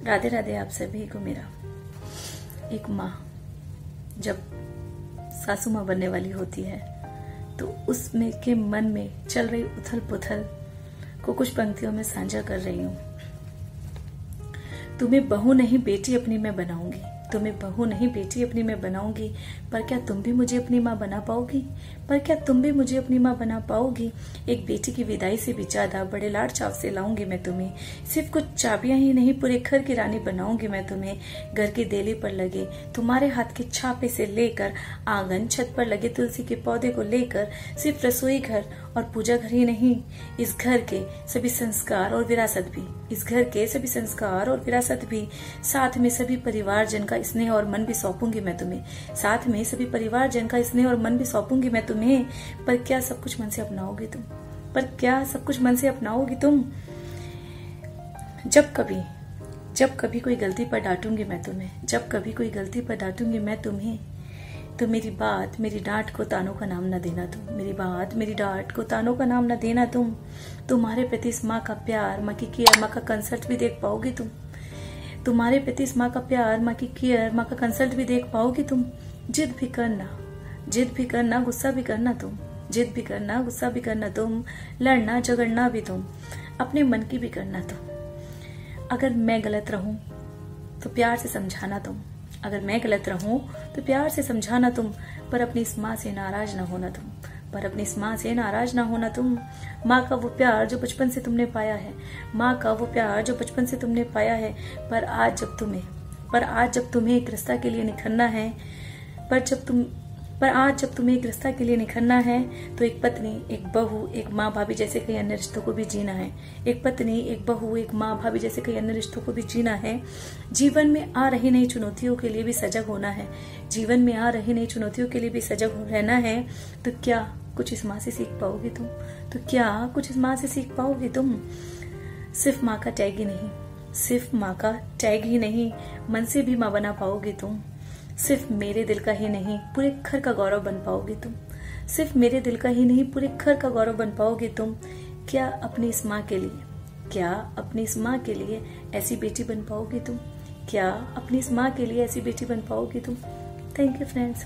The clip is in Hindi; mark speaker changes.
Speaker 1: राधे राधे आप सभी को मेरा। एक माँ जब सासू माँ बनने वाली होती है तो उसमें के मन में चल रही उथल पुथल को कुछ पंक्तियों में साझा कर रही हूँ। तुम्हें बहू नहीं बेटी अपनी मैं बनाऊंगी, तुम्हें बहू नहीं बेटी अपनी मैं बनाऊंगी, पर क्या तुम भी मुझे अपनी माँ बना पाओगी? पर क्या तुम भी मुझे अपनी माँ बना पाओगी? एक बेटी की विदाई से भी ज्यादा बड़े लाड चाव से लाऊंगी मैं तुम्हें। सिर्फ कुछ चाबियां ही नहीं, पूरे घर की रानी बनाऊंगी मैं तुम्हें। घर की देली पर लगे तुम्हारे हाथ के छापे से लेकर आंगन छत पर लगे तुलसी के पौधे को लेकर सिर्फ रसोई घर और पूजा घर ही नहीं, इस घर के सभी संस्कार और विरासत भी, इस घर के सभी संस्कार और विरासत भी, साथ में सभी परिवारजन का स्नेह और मन भी सौंपूंगी मैं तुम्हें। साथ में सभी परिवारजन का स्नेह और मन भी सौंपूंगी मैं तुम्हें। पर क्या सब कुछ मन से अपनाओगी तुम? पर क्या सब कुछ मन से अपनाओगी तुम? जब कभी कोई गलती पर डांटूंगी मैं तुम्हें, जब कभी कोई गलती पर डांटूंगी मैं तुम्हें, तो मेरी बात मेरी डांट को तानों का नाम न देना तुम। मेरी बात मेरी डांट को तानों का नाम न देना तुम। तुम्हारे प्रति इस माँ का प्यार, माँ की केयर, माँ का कंसल्ट भी देख पाओगी तुम। तुम्हारे प्रति इस माँ का प्यार, माँ की केयर, माँ का कंसल्ट भी देख पाओगी तुम। जिद भी करना, गुस्सा भी करना तुम। जिद भी करना, गुस्सा भी करना तुम। लड़ना झगड़ना भी तुम। अपने मन की भी करना तुम। अगर मैं गलत रहूं तो प्यार से समझाना तुम। अगर मैं गलत रहूं तो प्यार से समझाना तुम। पर अपनी इस माँ से नाराज ना होना तुम। पर अपनी इस माँ से नाराज ना होना तुम। माँ का वो प्यार जो बचपन से तुमने पाया है, माँ का वो प्यार जो बचपन से तुमने पाया है। पर आज जब तुम्हें एक रिश्ता के लिए निखरना है, आज जब तुम्हें एक रिश्ता के लिए निखरना है, तो एक पत्नी, एक बहू, एक माँ भाभी जैसे कई अन्य रिश्तों को भी जीना है। एक पत्नी, एक बहू, एक माँ भाभी जैसे कई अन्य रिश्तों को भी जीना है। जीवन में आ रही नई चुनौतियों के लिए भी सजग होना है। जीवन में आ रही नई चुनौतियों के लिए भी सजग रहना है। तो क्या कुछ इस माँ से सीख पाओगे तुम? तो क्या कुछ इस माँ से सीख पाओगे तुम? सिर्फ माँ का टैग ही नहीं, सिर्फ माँ का टैग ही नहीं, मन से भी माँ बना पाओगे तुम। सिर्फ मेरे दिल का ही नहीं, पूरे घर का गौरव बन पाओगे तुम। सिर्फ मेरे दिल का ही नहीं, पूरे घर का गौरव बन पाओगे तुम। क्या अपनी इस माँ के लिए ऐसी बेटी बन पाओगे तुम? क्या अपनी इस माँ के लिए ऐसी बेटी बन पाओगे तुम? Thank you friends.